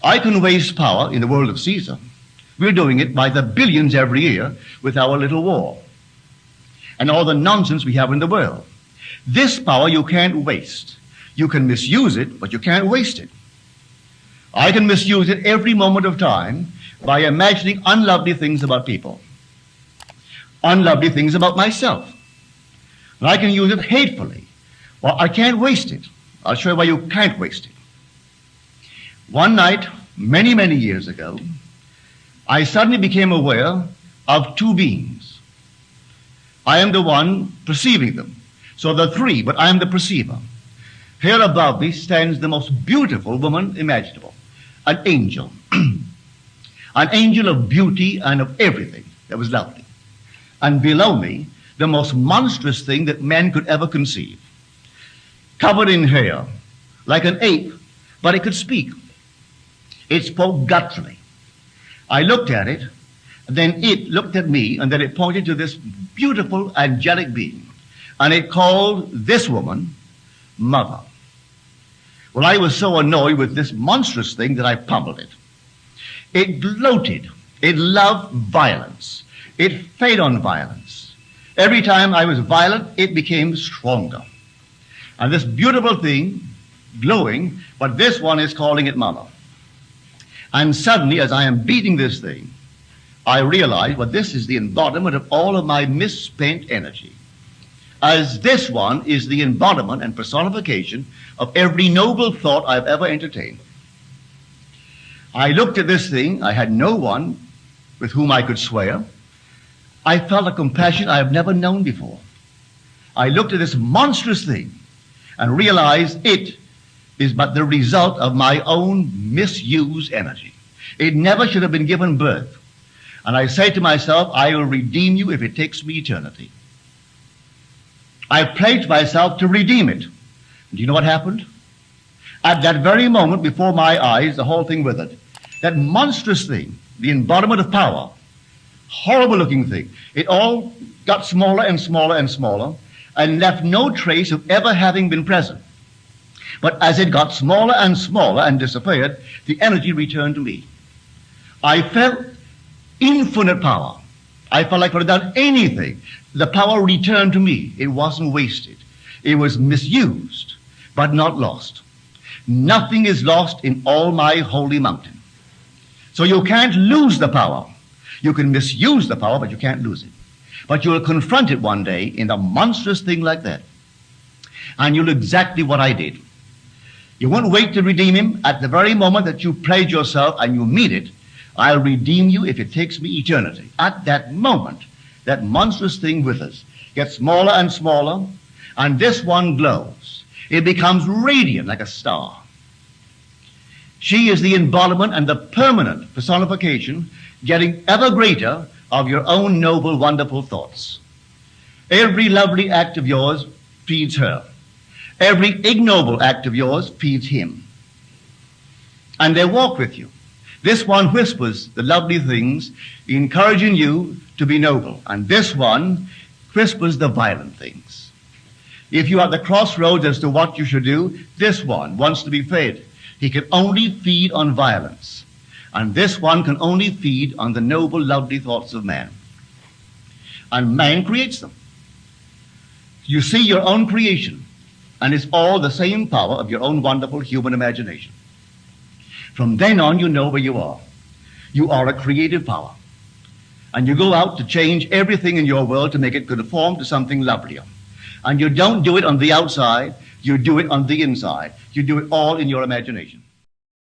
I can waste power in the world of Caesar. We're doing it by the billions every year with our little war and all the nonsense we have in the world. This power you can't waste. You can misuse it, but you can't waste it. I can misuse it every moment of time by imagining unlovely things about people, unlovely things about myself. And I can use it hatefully. Well, I can't waste it. I'll show you why you can't waste it. One night, many, many years ago, I suddenly became aware of two beings. I am the one perceiving them. So there are three, but I am the perceiver. Here above me stands the most beautiful woman imaginable, an angel. An angel of beauty and of everything that was lovely. And below me, the most monstrous thing that man could ever conceive. Covered in hair, like an ape, but it could speak. It spoke gutturally. I looked at it, then it looked at me, and then it pointed to this beautiful angelic being. And it called this woman Mother. Well, I was so annoyed with this monstrous thing that I pummeled it. It gloated. It loved violence. It fed on violence. Every time I was violent, it became stronger. And this beautiful thing, glowing, but this one is calling it Mother. And suddenly, as I am beating this thing, I realize, well, this is the embodiment of all of my misspent energy. As this one is the embodiment and personification of every noble thought I've ever entertained. I looked at this thing. I had no one with whom I could swear. I felt a compassion I have never known before. I looked at this monstrous thing and realized it is but the result of my own misused energy. It never should have been given birth. And I say to myself, I will redeem you if it takes me eternity. I pledged myself to redeem it. Do you know what happened? At that very moment before my eyes, the whole thing withered. That monstrous thing, the embodiment of power, horrible looking thing, it all got smaller and smaller and smaller and left no trace of ever having been present. But as it got smaller and smaller and disappeared, the energy returned to me. I felt infinite power. I felt like I could have done anything. The power returned to me. It wasn't wasted. It was misused, but not lost. Nothing is lost in all my holy mountain. So you can't lose the power. You can misuse the power, but you can't lose it. But you'll confront it one day in a monstrous thing like that. And you'll do exactly what I did. You won't wait to redeem him. At the very moment that you pledge yourself and you mean it, I'll redeem you if it takes me eternity. At that moment, that monstrous thing withers, gets smaller and smaller, and this one glows. It becomes radiant like a star. She is the embodiment and the permanent personification, getting ever greater, of your own noble, wonderful thoughts. Every lovely act of yours feeds her. Every ignoble act of yours feeds him. And they walk with you. This one whispers the lovely things, encouraging you to be noble. And this one whispers the violent things. If you are at the crossroads as to what you should do, this one wants to be fed. He can only feed on violence. And this one can only feed on the noble, lovely thoughts of man. And man creates them. You see your own creation, and it's all the same power of your own wonderful human imagination. From then on, you know where you are. You are a creative power. And you go out to change everything in your world to make it conform to something lovelier. And you don't do it on the outside, you do it on the inside. You do it all in your imagination.